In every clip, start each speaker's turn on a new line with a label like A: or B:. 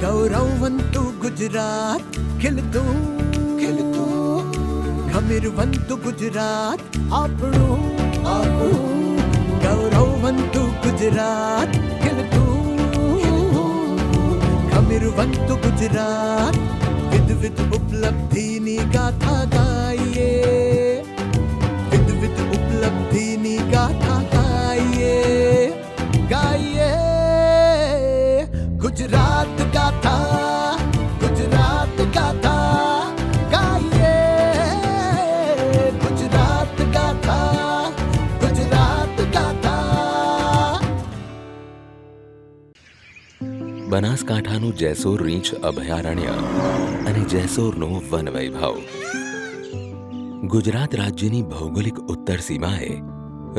A: ગૌરવવંતુ ગુજરાત ખીલતું ગમીરવંતુ ગુજરાત આપણું ગૌરવવંતુ ગુજરાત ખીલતું ગમીરવંતુ ગુજરાત વિધ ઉપલબ્ધિની ગાથા ગાઈએ વિધ ઉપલબ્ધિની ગાથા ગાઈએ ગુજરાત ગાથા ગાઈએ ગુજરાત ગાથા.
B: બનાસકાંઠાનું જેસોર રીંછ અભયારણ્ય અને જેસોરનો વન વૈભવ. ગુજરાત રાજ્યની ભૌગોલિક ઉત્તર સીમાએ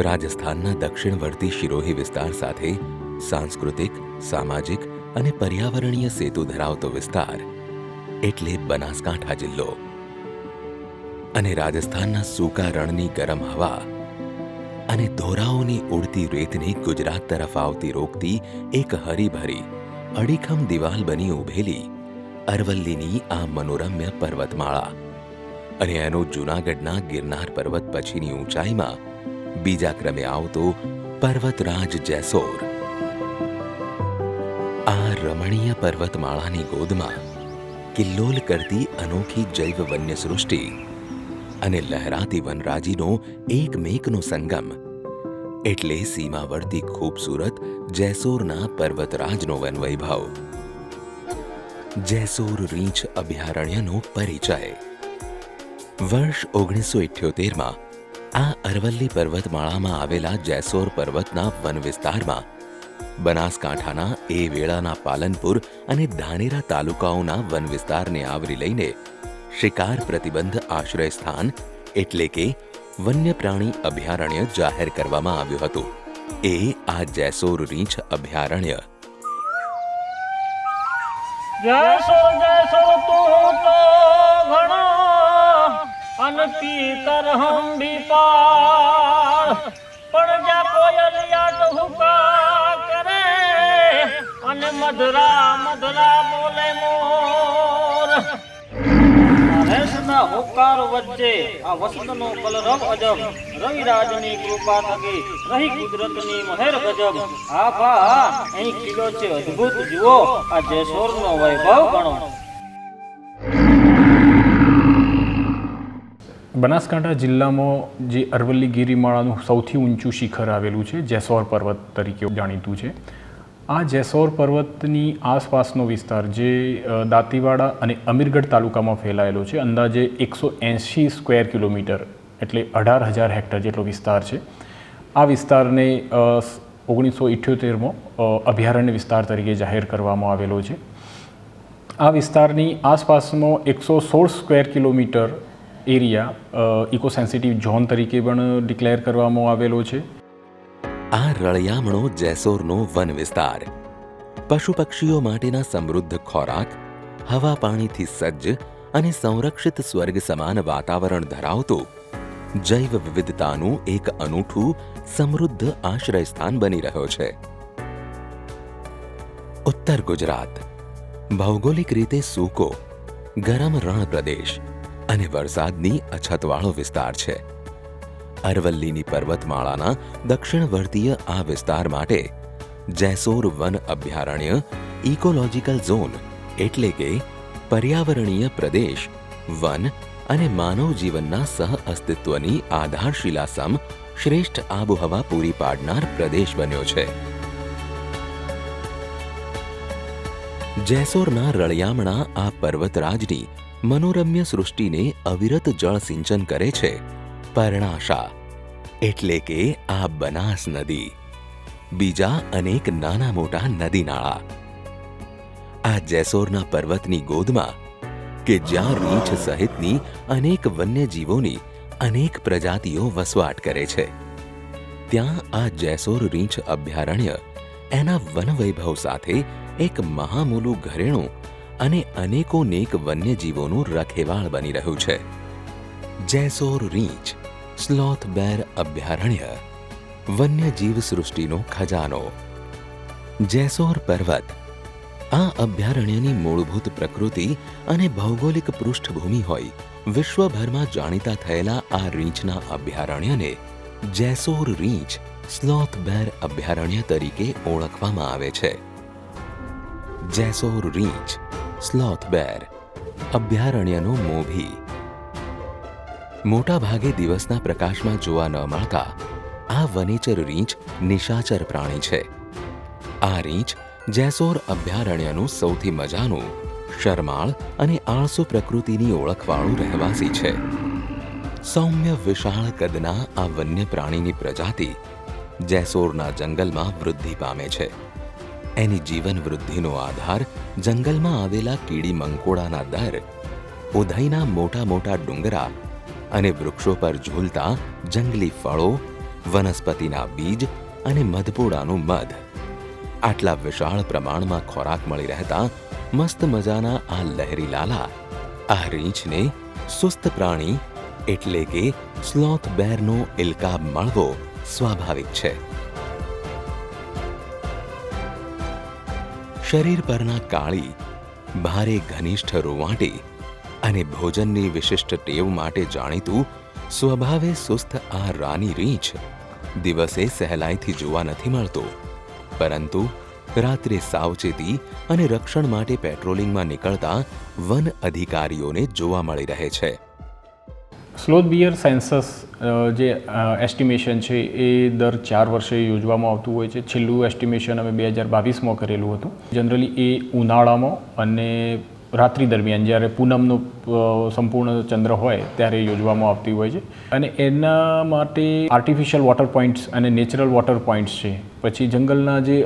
B: રાજસ્થાનના દક્ષિણવર્તી શિરોહી વિસ્તાર સાથે સાંસ્કૃતિક, સામાજિક અને પર્યાવરણીય સેતુ ધરાવતો વિસ્તાર એટલે બનાસકાંઠા જિલ્લો. અને રાજસ્થાનના સૂકા રણની ગરમ હવા અને ધોરાઓની ઉડતી રેતને ગુજરાત તરફ આવતી રોકતી એક હરીભરી અડીખમ દિવાલ બની ઉભેલી અરવલ્લીની આ મનોરમ્ય પર્વતમાળા અને એનો જૂનાગઢના ગિરનાર પર્વત પછીની ઊંચાઈમાં બીજા ક્રમે આવતો પર્વતરાજ જેસોર. આ રમણીય પર્વતમાળાની ગોદમાં કિલ્લોલ કરતી અનોખી જૈવ વન્ય સૃષ્ટિ અને લહેરાતી વનરાજીનો એકમેકનો સંગમ એટલે સીમાવર્તી ખૂબસૂરત જેસોરના પર્વતરાજનો વનવૈભવ. જેસોર રીંછ અભયારણ્યનો પરિચય. વર્ષ 1978માં આ અરવલ્લી પર્વતમાળામાં આવેલા જેસોર પર્વતના વન વિસ્તારમાં બનાસકાંઠાના એ વેળાના પાલનપુર અને ધાનેરા તાલુકાઓના વન વિસ્તારને આવરી લઈને શિકાર પ્રતિબંધ આશ્રય સ્થાન એટલે કે વન્ય પ્રાણી અભયારણ્ય જાહેર કરવામાં આવ્યું હતું. એ આ જેસોર રીંછ અભયારણ્ય.
C: જેસોર તું તો ઘણો અનપીતર હંબી પાર પણ જા કોયલિયા તો હુકા કરે અને મધરા બોલે મોર. રેસના હોકાર વચ્ચે આ વસંતનો કલરવ અજબ રવિરાજની કૃપા થકી રહી કુદરતની મહેર ગજબ. હા ભા અહીં કિલ્લો છે અદ્ભુત. જુઓ આ જેસોરનો વૈભવ ગણો.
D: બનાસકાંઠા જિલ્લામાં જે અરવલ્લી ગિરિમાળાનું સૌથી ઊંચું શિખર આવેલું છે જેસોર પર્વત તરીકે જાણીતું છે. આ જેસોર પર્વતની આસપાસનો વિસ્તાર જે દાંતીવાડા અને અમીરગઢ તાલુકામાં ફેલાયેલો છે. અંદાજે 180 સ્ક્વેર કિલોમીટર એટલે 18,000 હેક્ટર જેટલો વિસ્તાર છે. આ વિસ્તારને 1978માં અભયારણ્ય વિસ્તાર તરીકે જાહેર કરવામાં આવેલો છે. આ વિસ્તારની આસપાસમાં 116 square kilometre area eco sensitive zone તરીકે પણ ડિક્લેર કરવામાં આવેલો છે.
B: આ રળિયામણો જેસોરનો વન વિસ્તાર પશુ પક્ષીઓ માટેના સમૃદ્ધ ખોરાક, હવા પાણીથી સજ્જ અને સંરક્ષિત સ્વર્ગ સમાન વાતાવરણ ધરાવતું જૈવ વિવિધતાનું એક અનૂઠું સમૃદ્ધ આશ્રય સ્થાન બની રહ્યો છે. ઉત્તર ગુજરાત ભૌગોલિક રીતે સૂકો, ગરમ રણ પ્રદેશ અને વરસાદની અછતવાળો વિસ્તાર છે. અરવલ્લીની પર્વતમાળાના દક્ષિણવર્તીય આ વિસ્તાર માટે જેસોર વન અભયારણ્ય ઇકોલોજીકલ ઝોન એટલે કે પર્યાવરણીય પ્રદેશ વન અને માનવ જીવનના સહ અસ્તિત્વની આધારશિલા સમ શ્રેષ્ઠ આબોહવા પૂરી પાડનાર પ્રદેશ બન્યો છે. જેસોરના રળિયામણા આ પર્વતરાજની મનોરમ્ય સૃષ્ટિને અવિરત જળ સિંચન કરે છે પર્ણાશા એટલે કે આ બનાસ નદી, બીજા અનેક નાના મોટા નદી નાળા. આ જેસોરના પર્વતની ગોદમાં કે જ્યાં રીંછ સહિતની અનેક વન્યજીવોની અનેક પ્રજાતિઓ વસવાટ કરે છે, ત્યાં આ જેસોર રીંછ અભયારણ્ય એના વનવૈભવ સાથે એક મહામૂલું ઘરેણું અને અનેકોનેક વન્યજીવોનું રખેવાળ બની રહ્યું છે. જેસોર રીંછ સ્લોથ બેર અભયારણ્ય વન્યજીવ સૃષ્ટિનો ખજાનો. જેસોર પર્વત આ અભયારણ્યની મૂળભૂત પ્રકૃતિ અને ભૌગોલિક પૃષ્ઠભૂમિ હોય વિશ્વભરમાં જાણીતા થયેલા આ રીંછના અભયારણ્યને જેસોર રીંછ સ્લોથ બેર અભયારણ્ય તરીકે ઓળખવામાં આવે છે. જેસોર રીંછ સ્લોથ બેર અભયારણ્યનો મોભી. મોટા ભાગે દિવસના પ્રકાશમાં જોવા ન મળતા આ વનેચર રીંછ નિશાચર પ્રાણી છે. આ રીંછ જેસોર અભયારણ્યનું સૌથી મજાનું, શરમાળ અને આળસુ પ્રકૃતિની ઓળખવાળું રહેવાસી છે. સૌમ્ય વિશાળ કદના આ વન્ય પ્રાણીની પ્રજાતિ જેસોરના જંગલમાં વૃદ્ધિ પામે છે. એની જીવન વૃદ્ધિનો આધાર જંગલમાં આવેલા કીડી મંકોડાના દર, ઉધઈના મોટા મોટા ડુંગરા અને વૃક્ષો પર ઝૂલતા જંગલી ફળો, વનસ્પતિના બીજ અને મધપોડાનું મધ. આટલા વિશાળ પ્રમાણમાં ખોરાક મળી રહેતા મસ્ત મજાના આ લહેરી લાલા આ રીંછને સુસ્ત પ્રાણી એટલે કે સ્લોથ બેરનો ઇલકાબ મળવો સ્વાભાવિક છે. શરીર પરના કાળી, ભારે ઘનિષ્ઠ રૂંવાટી અને ભોજનની વિશિષ્ટ ટેવ માટે જાણીતું સ્વભાવે સુસ્ત આ રાની રીંછ દિવસે સહેલાઈથી જોવા નથી મળતો, પરંતુ રાત્રે સાવચેતી અને રક્ષણ માટે પેટ્રોલિંગમાં નીકળતા વન અધિકારીઓને જોવા મળી રહે છે.
D: સ્લોથ બિયર સેન્સસ જે એસ્ટિમેશન છે એ દર 4 વર્ષે યોજવામાં આવતું હોય છે. છેલ્લું એસ્ટિમેશન અમે 2022માં કરેલું હતું. જનરલી એ ઉનાળામાં અને રાત્રિ દરમિયાન જ્યારે પૂનમનો સંપૂર્ણ ચંદ્ર હોય ત્યારે યોજવામાં આવતી હોય છે. અને એના માટે આર્ટિફિશિયલ વોટર પોઈન્ટ્સ અને નેચરલ વોટર પોઈન્ટ્સ છે. પછી જંગલના જે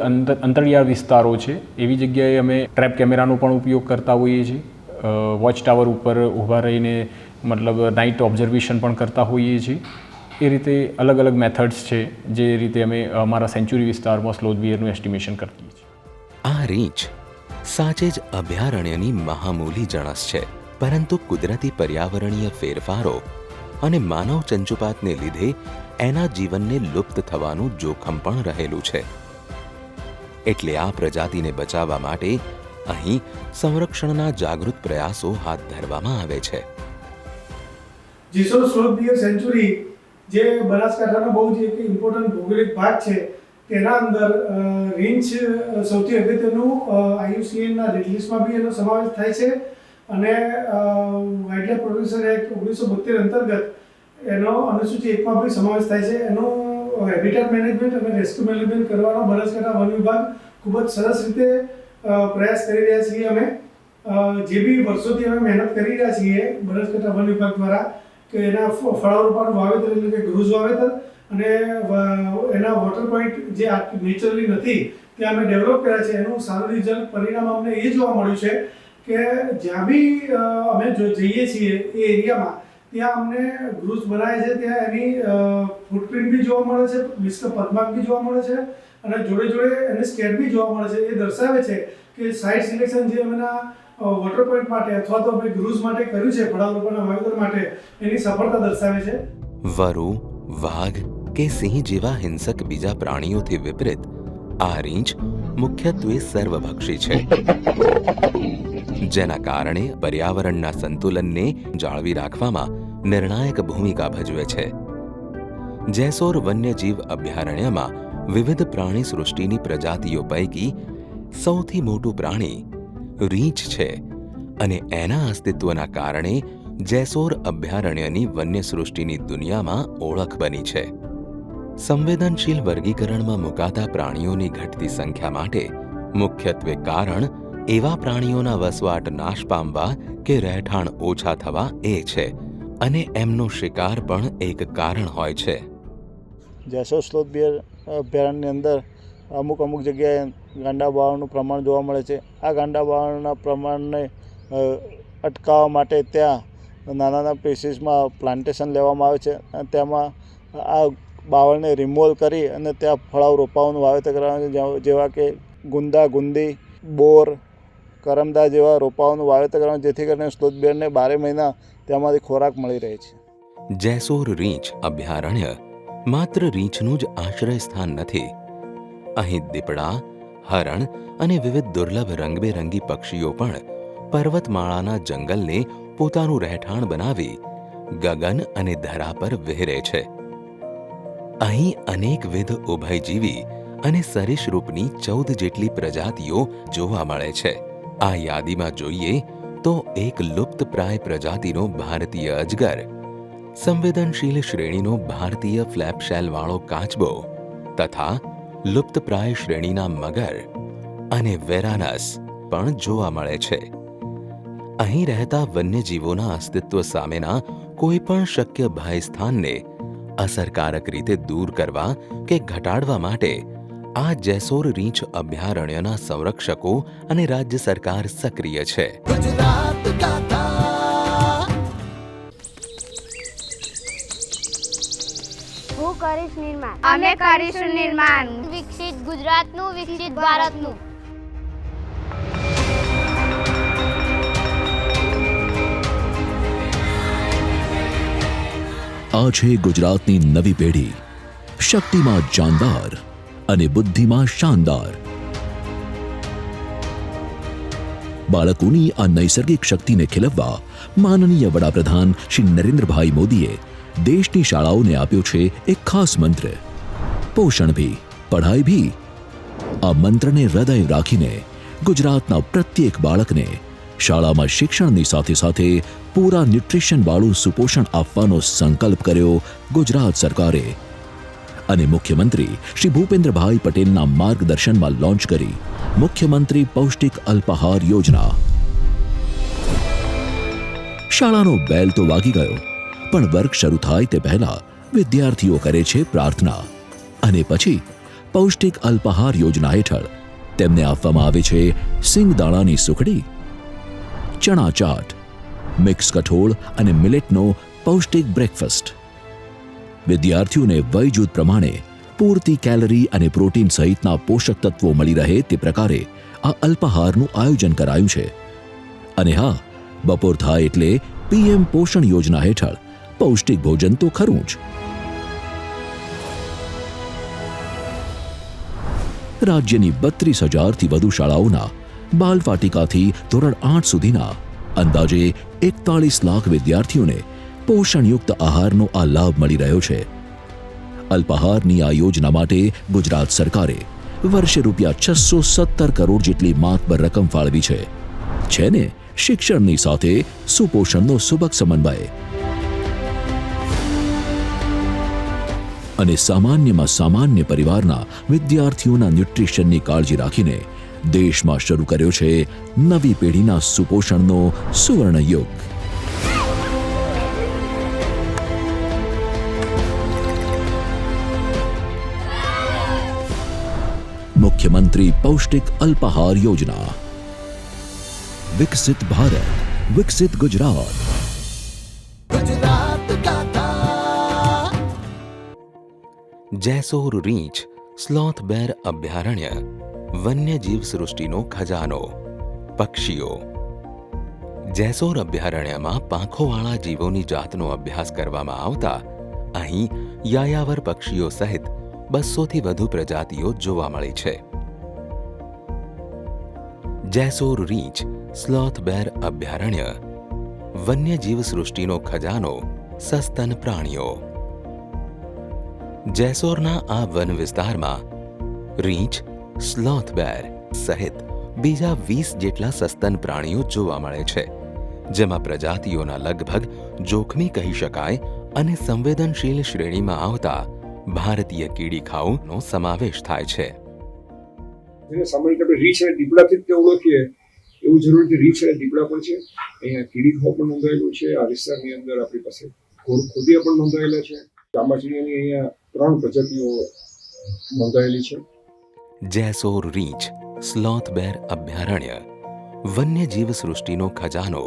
D: અંતરિયાળ વિસ્તારો છે એવી જગ્યાએ અમે ટ્રેપ કેમેરાનો પણ ઉપયોગ કરતા હોઈએ છીએ. વોચ ટાવર ઉપર ઊભા રહીને મતલબ નાઇટ ઓબ્ઝર્વેશન પણ કરતા હોઈએ છીએ. એ રીતે અલગ અલગ મેથડ્સ છે જે રીતે અમે અમારા સેન્ચુરી વિસ્તારમાં સ્લોથ બિયરનું એસ્ટિમેશન કરતી છીએ.
B: આ રીંછ સાચે જ અભયારણ્યની મહામૂલી જણસ છે, પરંતુ કુદરતી પર્યાવરણીય ફેરફારો અને માનવ ચંચુપાતને લીધે એના જીવનને લુપ્ત થવાનું જોખમ પણ રહેલું છે. એટલે આ પ્રજાતિને બચાવવા માટે અહીં સંરક્ષણના જાગૃત પ્રયાસો હાથ ધરવામાં આવે છે.
E: જેસોર સ્લોથ બિયર સેન્ચુરી જે બનાસકાંઠાનો બહુ જ એક ઇમ્પોર્ટન્ટ ભૌગોલિક ભાગ છે, તેના અંદર રીંછ સૌથી અગત્યનું IUCNના રેડ લિસ્ટમાં બી એનો સમાવેશ થાય છે. અને વાઇલ્ડલાઇફ પ્રોટેક્શન એક્ટ 1972 અંતર્ગત એનો અનુસૂચિ 1માં બી સમાવેશ થાય છે. એનો હેબિટેટ મેનેજમેન્ટ અને રેસ્ક્યુ મેનેજમેન્ટ કરવાનો બનાસકાંઠા વન વિભાગ ખૂબ જ સરસ રીતે પ્રયાસ કરી રહ્યા છીએ. અમે જે બી વર્ષોથી અમે મહેનત કરી રહ્યા છીએ બનાસકાંઠા વન વિભાગ દ્વારા કે એના ફળારોપાનું વાવેતર એટલે કે ગ્રુઝ વાવેતર અને એના વોટર પોઈન્ટ જે નેચરલી નથી ત્યાં અમે ડેવલપ કર્યા છે. એનું સારું રિઝલ્ટ પરિણામ અમને એ જોવા મળ્યું છે કે જ્યાં બી અમે જઈએ છીએ એ એરિયામાં ત્યાં અમને ગ્રુઝ બનાવે છે, ત્યાં એની ફૂટપ્રિન્ટ બી જોવા મળે છે, મિસ્ક પદમાર્ક બી જોવા મળે છે અને જોડે જોડે એને સ્કેર બી જોવા મળે છે. એ દર્શાવે છે કે સાઇટ સિલેક્શન જે અમેના વોટર પોઈન્ટ માટે અથવા તો અમે ગ્રુઝ માટે કર્યું છે ફળારોપાના વાવેતર માટે એની સફળતા દર્શાવે છે.
B: વરુ, વાઘ કે સિંહ જેવા હિંસક બીજા પ્રાણીઓથી વિપરીત આ રીંછ મુખ્યત્વે સર્વભક્ષી છે, જેના કારણે પર્યાવરણના સંતુલનને જાળવી રાખવામાં નિર્ણાયક ભૂમિકા ભજવે છે. જેસોર વન્યજીવ અભયારણ્યમાં વિવિધ પ્રાણી સૃષ્ટિની પ્રજાતિઓ પૈકી સૌથી મોટું પ્રાણી રીંછ છે અને એના અસ્તિત્વના કારણે જેસોર અભયારણ્યની વન્ય સૃષ્ટિની દુનિયામાં ઓળખ બની છે. સંવેદનશીલ વર્ગીકરણમાં મુકાતા પ્રાણીઓની ઘટતી સંખ્યા માટે મુખ્યત્વે કારણ એવા પ્રાણીઓના વસવાટ નાશ પામવા કે રહેઠાણ ઓછા થવા એ છે, અને એમનો શિકાર પણ એક કારણ હોય છે.
F: જેસોર સ્લોથ બિયર અભયારણ્યની અંદર અમુક જગ્યાએ ગાંડા બાવળનું પ્રમાણ જોવા મળે છે. આ ગાંડા બાવળના પ્રમાણને અટકાવવા માટે ત્યાં નાના પીસીસમાં પ્લાન્ટેશન લેવામાં આવે છે અને તેમાં આ બાવળને રિમૂવ કરી અને ત્યાં ફળાઉ રોપાઓનું વાવેતર કરવામાં આવે છે, જેવા કે ગુંદા, ગુંદી, બોર, કરમદા જેવા રોપાઓનું વાવેતર કરવાનું, જેથી કરીને સ્લોથ બિયરને 12 મહિના તેમાંથી ખોરાક મળી રહે છે.
B: જેસોર રીંછ અભયારણ્ય માત્ર રીંછનું જ આશ્રય સ્થાન નથી. અહીં દીપડા, હરણ અને વિવિધ દુર્લભ રંગબેરંગી પક્ષીઓ પણ પર્વતમાળાના જંગલને પોતાનું રહેઠાણ બનાવી ગગન અને ધરા પર વિહરે છે. અહીં અનેકવિધ ઉભયજીવી અને સરીસૃપની 14 જેટલી પ્રજાતિઓ જોવા મળે છે. આ યાદીમાં જોઈએ તો એક લુપ્તપ્રાય પ્રજાતિનો ભારતીય અજગર, સંવેદનશીલ શ્રેણીનો ભારતીય ફ્લેપશેલવાળો કાચબો તથા લુપ્તપ્રાય શ્રેણીના મગર અને વેરાનસ પણ જોવા મળે છે. અહીં રહેતા વન્યજીવોના અસ્તિત્વ સામેના કોઈ પણ શક્ય ભયસ્થાનને અસરકારક રીતે દૂર કરવા કે ઘટાડવા માટે આ જેસોર રીંછ અભયારણ્યના સંરક્ષકો અને રાજ્ય સરકાર સક્રિય છે.
A: ગુજરાત ગાથા.
G: હું કરીશ નિર્માણ.
H: અમે કરીશું નિર્માણ.
G: વિકસિત ગુજરાતનું, વિકસિત ભારતનું.
I: આ છે ગુજરાતની નવી પેઢી, શક્તિમાં જાનદાર અને બુદ્ધિમાં શાનદાર. બાળકોની આ નૈસર્ગિક શક્તિને ખીલવવા માનનીય વડાપ્રધાન શ્રી નરેન્દ્રભાઈ મોદીએ દેશની શાળાઓને આપ્યો છે એક ખાસ મંત્ર, પોષણ ભી પઢાઈ ભી. આ મંત્રને હૃદય રાખીને ગુજરાતના પ્રત્યેક બાળકને શાળામાં શિક્ષણની સાથે સાથે પૂરા ન્યુટ્રિશનવાળું સુપોષણ આપવાનો સંકલ્પ કર્યો ગુજરાત સરકારે અને મુખ્યમંત્રી શ્રી ભૂપેન્દ્રભાઈ પટેલના માર્ગદર્શનમાં લોન્ચ કરી મુખ્યમંત્રી પૌષ્ટિક અલ્પાહાર યોજના. શાળાનો બેલ તો વાગી ગયો, પણ વર્ગ શરૂ થાય તે પહેલા વિદ્યાર્થીઓ કરે છે પ્રાર્થના અને પછી પૌષ્ટિક અલ્પાહાર યોજના હેઠળ તેમને આપવામાં આવે છે સિંગદાણાની સુખડી, ચણા ચાટ, મિક્સ કઠોળ અને મિલેટનો પૌષ્ટિક બ્રેકફાસ્ટ. વિદ્યાર્થીઓને વય જૂથ પ્રમાણે પૂરતી કેલરી અને પ્રોટીન સહિતના પોષક તત્વો મળી રહે તે પ્રકારે આ અલ્પાહારનું આયોજન કરાયું છે. અને હા, બપોર થાય એટલે પીએમ પોષણ યોજના હેઠળ પૌષ્ટિક ભોજન તો ખરું જ. રાજ્યની 32,000થી વધુ શાળાઓના બાલવાટિકાથી ધોરણ 8 સુધીના અંદાજે 41 લાખ વિદ્યાર્થીઓને પોષણયુક્ત આહારનો આ લાભ મળી રહ્યો છે. અલ્પાહારની આ યોજના માટે ગુજરાત સરકારે વર્ષે ₹617 કરોડ જેટલી માતબર રકમ ફાળવી છે. છે ને શિક્ષણની સાથે સુપોષણનો સુબક સમન્વય. અને સામાન્યમાં સામાન્ય પરિવારના વિદ્યાર્થીઓના ન્યુટ્રિશનની કાળજી રાખીને દેશમાં શરૂ કર્યો છે નવી પેઢીના સુપોષણનો સુવર્ણ યુગ. મુખ્યમંત્રી પૌષ્ટિક અલ્પાહાર યોજના. વિકસિત ભારત, વિકસિત ગુજરાત.
A: ગુજરાત ગાથા.
B: જેસોર રીંછ સ્લોથ બેર અભયારણ્ય વન્યજીવ સૃષ્ટિનો ખજાનો. પક્ષીઓ. જેસોર અભયારણ્યમાં પાંખોવાળા જીવોની જાતનો અભ્યાસ કરવામાં આવતા અહીં યાયાવર પક્ષીઓ સહિત 200થી વધુ પ્રજાતિઓ જોવા મળી છે. જેસોર રીંછ સ્લોથ બેર અભયારણ્ય વન્યજીવ સૃષ્ટિનો ખજાનો. સસ્તન પ્રાણીઓ. જેસોરના આ વન વિસ્તારમાં રીંછ, સ્લોથ બેર સહિત બીજા 20 જેટલા સસ્તન પ્રાણીઓ જોવા મળે છે, જેમાં પ્રજાતિઓના લગભગ જોખમી કહી શકાય અને સંવેદનશીલ શ્રેણીમાં આવતા ભારતીય કીડીખાઉનો સમાવેશ થાય છે.
J: જેને સામાન્ય આપણે રીંછ અને દીપડાથી જ ઓળખીએ એવું જરૂરી રીંછ અને દીપડા પણ છે. અહીંયા કીડીખાઉ પણ નોંધાયેલું છે. આ વિસ્તારની અંદર આપણી પાસે ઘોરખોદિયા પણ નોંધાયેલા છે. ચામાચીડિયાની અહીંયા 3 પ્રજાતિઓ નોંધાયેલી છે.
B: જેસોર રીંછ સ્લોથ બેર અભયારણ્ય વન્યજીવ સૃષ્ટિનો ખજાનો.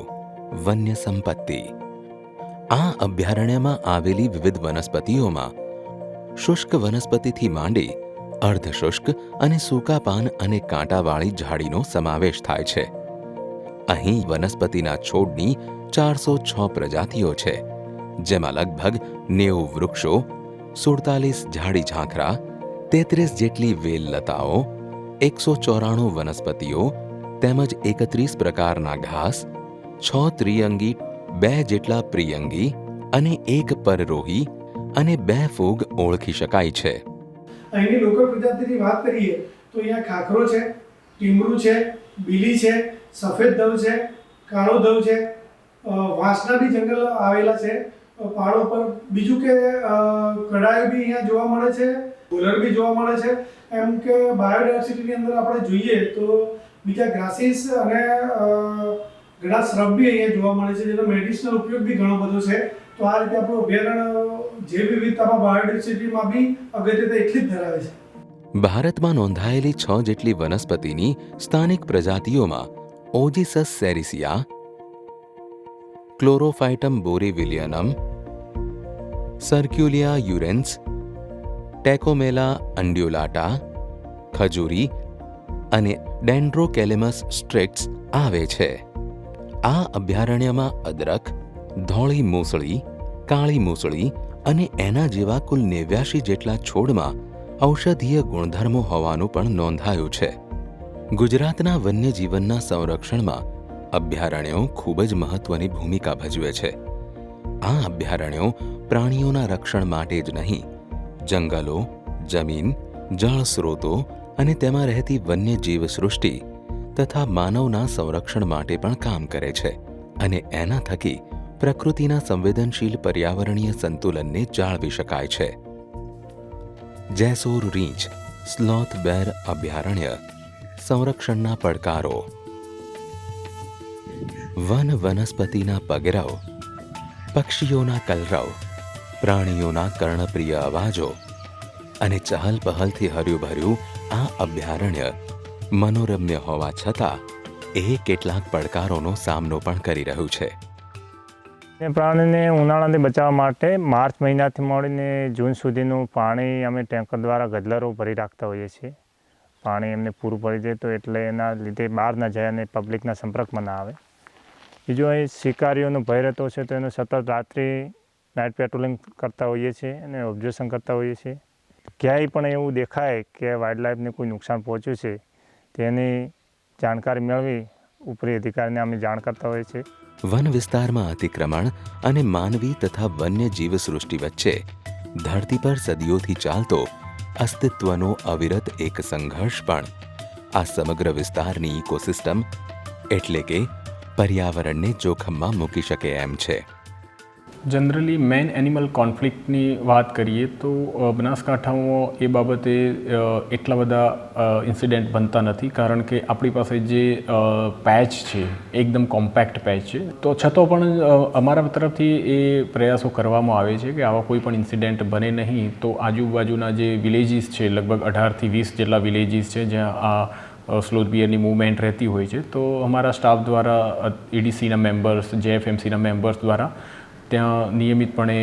B: વન્ય સંપત્તિ. આ અભયારણ્યમાં આવેલી વિવિધ વનસ્પતિઓમાં શુષ્ક વનસ્પતિથી માંડી અર્ધશુષ્ક અને સૂકા પાન અને કાંટાવાળી ઝાડીનો સમાવેશ થાય છે. અહીં વનસ્પતિના છોડની 406 પ્રજાતિઓ છે, જેમાં લગભગ 90 વૃક્ષો, 47 ઝાડી ઝાંખરા, 33 જેટલી વેલ લતાઓ, 194 વનસ્પતિઓ તેમજ 31 પ્રકારના ઘાસ, 6 ત્રિઅંગી, 2 જેટલા પ્રિયંગી અને 1 પરરોહી અને 2 ફૂગ ઓળખી શકાય છે.
E: અહીંની લોકલ પ્રજાતિની વાત કરીએ તો અહીંયા ખાખરો છે, ટીમરું છે, બીલી છે, સફેદ દવ છે, કાળો દવ છે, વાંસના બી જંગલ આવેલા છે પહાડો પર. બીજું કે કડાયો બી અહીંયા જોવા મળે છે, ગોલર બી જોવા મળે છે. એમ કે બાયોડાયવર્સિટીની અંદર આપણે જોઈએ તો બીજા ગ્રાસીસ અને ઘણા શ્રબ બી અહીંયા જોવા મળે છે, જેનો મેડિસિનલ ઉપયોગ બી ઘણો બધો છે. તો આ રીતે આપણું અભયારણ્ય જૈવ વિવિધતામાં બાયોડાયવર્સિટીમાં બી અગત્યતા એટલી જ ધરાવે છે.
B: ભારતમાં નોંધાયેલી 6 જેટલી વનસ્પતિની સ્થાનિક પ્રજાતિઓમાં ઓજીસસ સેરિસિયા, ક્લોરોફાઇટમ બોરેવિલિયનમ, સર્ક્યુલિયા યુરેન્સ, ટેકોમેલા અંડ્યુલાટા, ખજૂરી અને ડેન્ડ્રોકેલેમસ સ્ટ્રિક્ટ્સ આવે છે. આ અભયારણ્યમાં અદરક, ધોળી મૂસળી, કાળી મૂસળી અને એના જેવા કુલ 89 જેટલા છોડમાં ઔષધીય ગુણધર્મો હોવાનું પણ નોંધાયું છે. ગુજરાતના વન્યજીવનના સંરક્ષણમાં અભયારણ્યો ખૂબ જ મહત્વની ભૂમિકા ભજવે છે. આ અભયારણ્યો પ્રાણીઓના રક્ષણ માટે જ નહીં, જંગલો, જમીન, જળ સ્રોતો અને તેમાં રહેતી વન્યજીવ સૃષ્ટિ તથા માનવના સંરક્ષણ માટે પણ કામ કરે છે અને એના થકી પ્રકૃતિના સંવેદનશીલ પર્યાવરણીય સંતુલનને જાળવી શકાય છે. જેસોર રીંછ સ્લોથ બેર અભયારણ્ય સંરક્ષણના પડકારો. વનસ્પતિના પગરવ, પક્ષીઓના કલરવ, પ્રાણીઓના કર્ણપ્રિય અવાજો અને ચહલ પહલથી હર્યુંભર્યું આ અભયારણ્ય મનોરમ્ય હોવા છતાં એ કેટલાક પડકારોનો સામનો પણ કરી રહ્યું છે.
K: પ્રાણીને ઉનાળાથી બચાવવા માટે માર્ચ મહિનાથી મળીને જૂન સુધીનું પાણી અમે ટેન્કર દ્વારા ગદલરો ભરી રાખતા હોઈએ છીએ. પાણી એમને પૂરું પડી જાય તો એટલે એના લીધે બહાર ના જાય અને પબ્લિકના સંપર્કમાં ના આવે. બીજું અહીં શિકારીઓનો ભય રહેતો છે તો એનું સતત રાત્રે નાઇટ પેટ્રોલિંગ કરતા હોઈએ છીએ અને ઓબ્ઝર્વેશન કરતા હોઈએ છીએ. ક્યાંય પણ એવું દેખાય કે વાઇલ્ડ લાઈફને કોઈ નુકસાન પહોંચ્યું છે તેની જાણકારી મેળવી ઉપરી અધિકારીને અમે જાણ કરતા હોઈએ છીએ.
B: વન વિસ્તારમાં અતિક્રમણ અને માનવી તથા વન્યજીવ સૃષ્ટિ વચ્ચે ધરતી પર સદીઓથી ચાલતો અસ્તિત્વનો અવિરત એક સંઘર્ષ પણ આ સમગ્ર વિસ્તારની ઇકોસિસ્ટમ એટલે કે પર્યાવરણને જોખમમાં મૂકી શકે એમ છે.
D: જનરલી મેન એનિમલ કોન્ફ્લિક્ટની વાત કરીએ તો બનાસકાંઠામાં એ બાબતે એટલા બધા ઇન્સિડન્ટ બનતા નથી, કારણ કે આપણી પાસે જે પેચ છે એકદમ કોમ્પેક્ટ પેચ છે. તો છતાં પણ અમારા તરફથી એ પ્રયાસો કરવામાં આવે છે કે આવા કોઈ પણ ઇન્સિડન્ટ બને નહીં. તો આજુબાજુના જે વિલેજીસ છે, લગભગ 18થી 20 જેટલા વિલેજીસ છે જ્યાં આ સ્લોથ બિયરની મૂવમેન્ટ રહેતી હોય છે, તો અમારા સ્ટાફ દ્વારા EDCના મેમ્બર્સ, JFMCના મેમ્બર્સ દ્વારા ત્યાં નિયમિતપણે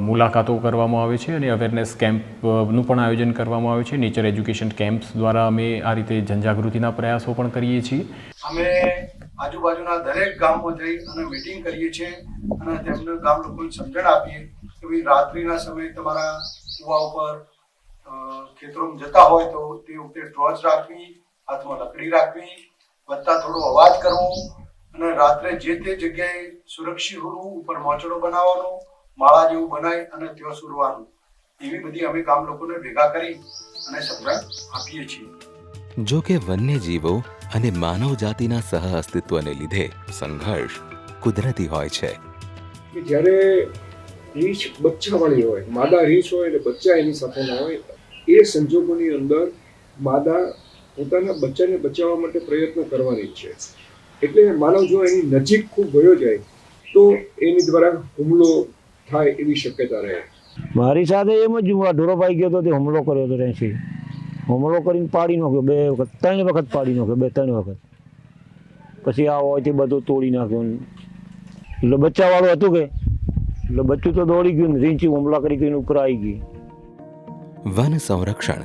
D: મુલાકાતો કરવામાં આવે છે અને અવેરનેસ કેમ્પનું પણ આયોજન કરવામાં આવે છે. નેચર એજ્યુકેશન કેમ્પ્સ દ્વારા અમે આ રીતે જનજાગૃતિના પ્રયાસો પણ કરીએ છીએ.
L: અમે આજુબાજુના દરેક ગામમાં જઈ અને મીટિંગ કરીએ છીએ અને તેમને ગામ લોકોને સમજણ આપીએ કે ભાઈ રાત્રિના સમયે તમારા કૂવા ઉપર ખેતરોમાં જતા હોય તો તે વખતે ટોર્ચ રાખવી, હાથમાં લકડી રાખવી, વત્તા થોડો અવાજ કરવો અને રાત્રે જે તે જગ્યાએ સુરક્ષિત હોવું, ઉપર મોચડો બનાવવાનો, માળા જેવું બનાવી અને ત્યાં સુરવાનું. એવી બધી અમે ગામ લોકોને ભેગા કરી અને સમજણ આપીએ છીએ.
B: જો કે વન્યજીવો અને માનવ જાતિના સહ અસ્તિત્વને લીધે સંઘર્ષ કુદરતી હોય છે.
J: જ્યારે રીંછ બચ્ચાવાળી હોય, માદા રીંછ હોય અને બચ્ચા એની સાથે ના હોય, એ સંજોગોની અંદર માદા પોતાના બચ્ચાને બચાવવા માટે પ્રયત્ન કરવાની છે. એટલે માનવ જો એની નજીક ખૂબ વયો જાય તો એની દ્વારા હુમલો થાય એવી શક્યતા રહે.
M: મારી સાથે એમ જ ઢોરો પાઈ ગયો હતો, તે હુમલો કર્યો હતો. ત્યાંથી હુમલો કરીને પાડી નાખ્યો, 2 વખત 3 વખત પાડી નાખ્યો, 2-3 વખત. પછી આ હોય તે બધું તોડી નાખ્યું. એટલે બચ્ચાવાળું હતું કે એટલે બચ્ચું તો દોડી ગયું, રીંછી હુમલા કરીને ઉપર આવી ગઈ.
B: વન સંરક્ષણ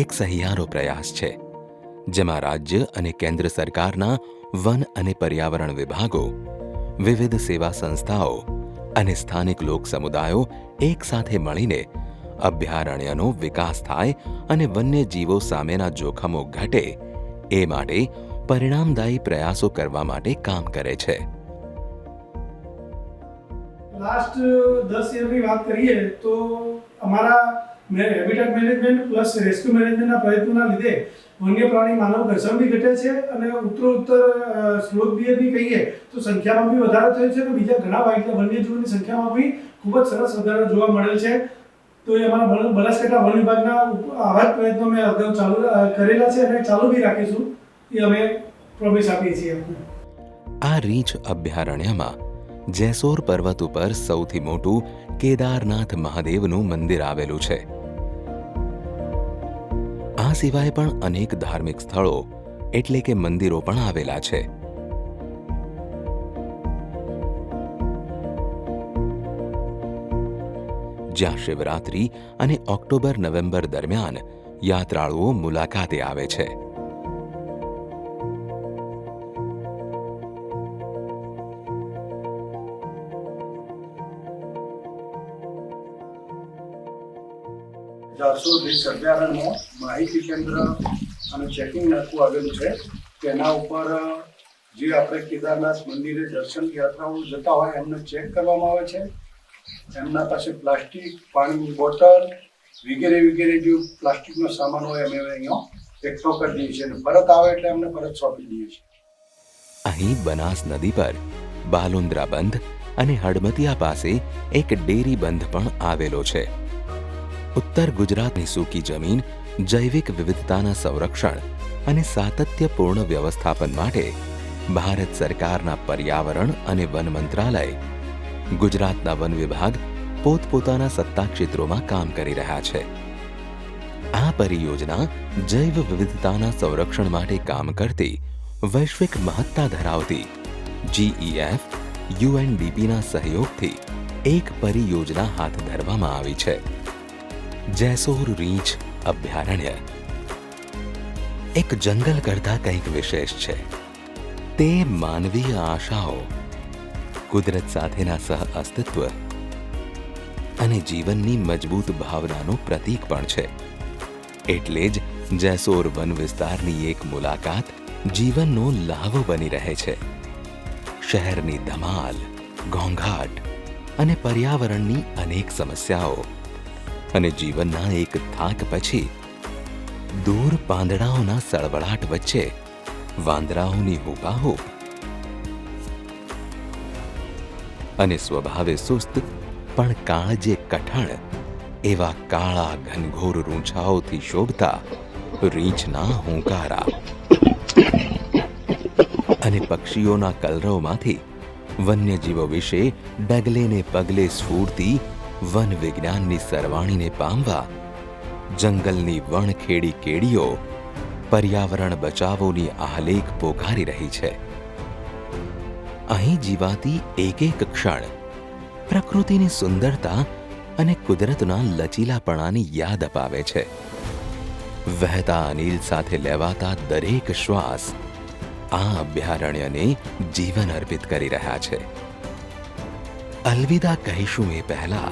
B: એક સહિયારો પ્રયાસ છે જેમાં રાજ્ય અને કેન્દ્ર સરકારના વન અને પર્યાવરણ વિભાગો, વિવિધ સેવા સંસ્થાઓ અને સ્થાનિક લોક સમુદાયો એક સાથે મળીને અભયારણ્યનો વિકાસ થાય અને વન્યજીવો સામેના જોખમો ઘટે એ માટે પરિણામદાયી પ્રયાસો કરવા માટે કામ કરે છે.
E: લાસ્ટ 10 યરની વાત કરીએ તો અમારા હેબિટેટ મેનેજમેન્ટ પ્લસ રેસ્ક્યુ મેનેજમેન્ટના પ્રયત્નોના લીધે વન્ય પ્રાણી માનવ ઘર્ષણ બી ઘટે છે અને ઉત્તરોત્તર સ્લોથ બિયરની કહીએ તો સંખ્યામાં બી વધારો થયો છે અને બીજા ઘણા વન્યજીવોની સંખ્યામાં બી ખૂબ જ સરસ વધારો જોવા મળેલ છે. તો એ અમારા બનાસકાંઠા વન વિભાગના આવા જ પ્રયત્નો અમે અગાઉ ચાલુ કરેલા છે અને ચાલુ બી રાખીશું, એ અમે પ્રોમિસ આપીએ છીએ.
B: આ રીંછ અભયારણ્યમાં જેસોર પર્વત ઉપર સૌથી મોટું કેદારનાથ મહાદેવનું મંદિર આવેલું છે. આ સિવાય પણ અનેક ધાર્મિક સ્થળો એટલે કે મંદિરો પણ આવેલા છે. જ્યાં શિવરાત્રી અને ઓક્ટોબર-નવેમ્બર દરમિયાન યાત્રાળુઓ મુલાકાતે આવે છે.
L: જાસૂર રીંછ અભયારણ્યમાં માહિતી કેન્દ્ર અને ચેકિંગ નાકું આવેલું છે. તેના ઉપર જે આપણે કેદારનાથ મંદિરે દર્શન યાત્રાઓ જતા હોય એમને ચેક કરવામાં આવે છે. એમના પાસે પ્લાસ્ટિક, પાણીની બોટલ વગેરે વગેરે જે પ્લાસ્ટિકનો સામાન હોય અમે અહીંયા એકઠો કરી દઈએ છીએ અને પરત આવે એટલે એમને પરત સોંપી દઈએ છીએ.
B: અહીં બનાસ નદી પર બાલુંદ્રા બંધ અને હડમતિયા પાસે એક ડેરી બંધ પણ આવેલો છે. ઉત્તર ગુજરાતની સૂકી જમીન, જૈવિક વિવિધતાના સંરક્ષણ અને સાતત્યપૂર્ણ વ્યવસ્થાપન માટે ભારત સરકારના પર્યાવરણ અને વન મંત્રાલય, ગુજરાતના વન વિભાગ પોતપોતાના સત્તા ક્ષેત્રોમાં કામ કરી રહ્યા છે. આ પરિયોજના જૈવ વિવિધતાના સંરક્ષણ માટે કામ કરતી વૈશ્વિક મહત્તા ધરાવતી GEF UNDPના સહયોગથી એક પરિયોજના હાથ ધરવામાં આવી છે. જેસોર રીંછ અભયારણ્ય એક જંગલ કરતા કંઈક વિશેષ છે. તે માનવીય આશાઓ, કુદરત સાથેના સહ અસ્તિત્વ અને જીવનની મજબૂત ભાવનાનું પ્રતીક પણ છે. એટલે જ જેસોર વન વિસ્તારની એક મુલાકાત જીવનનો લહાવો બની રહે છે. શહેરની ધમાલ, ઘોંઘાટ અને પર્યાવરણની અનેક સમસ્યાઓ અને જીવનના એક થાક પછી દૂર પાંદડાઓના સળવળાટ વચ્ચે વાંદરાઓની હુપાહુપ અને સ્વભાવે સુસ્ત પણ કાળજે કઠણ એવા કાળા ઘનઘોર રૂંછાઓથી શોભતા રીંછના હુંકારા અને પક્ષીઓના કલરવમાંથી વન્યજીવો વિશે ડગલે ને પગલે સ્ફૂર્તિ વન વિજ્ઞાનની સરવાણીને પામવા જંગલની વણખેડી કેડીઓ પર્યાવરણ બચાવોની આહલેખ પોકારી રહી છે. અહીં જીવાતી એક એક ક્ષણ પ્રકૃતિની સુંદરતા અને કુદરતના લચીલાપણાની યાદ અપાવે છે. વહેતા અનિલ સાથે લેવાતા દરેક શ્વાસ આ અભયારણ્યને જીવન અર્પિત કરી રહ્યા છે. અલવિદા કહીશું એ પહેલા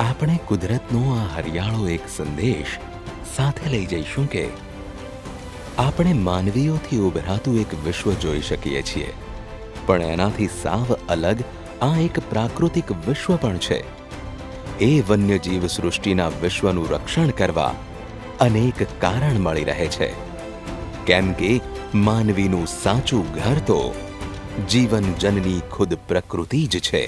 B: આપણે કુદરતનો આ હરિયાળો એક સંદેશ સાથે લઈ જઈશું કે આપણે માનવીઓથી ઉભરાતું એક વિશ્વ જોઈ શકીએ છીએ, પણ એનાથી સાવ અલગ આ એક પ્રાકૃતિક વિશ્વ પણ છે. એ વન્યજીવ સૃષ્ટિના વિશ્વનું રક્ષણ કરવા અનેક કારણ મળી રહે છે, કેમ કે માનવીનું સાચું ઘર તો જીવન જનની ખુદ પ્રકૃતિ જ છે.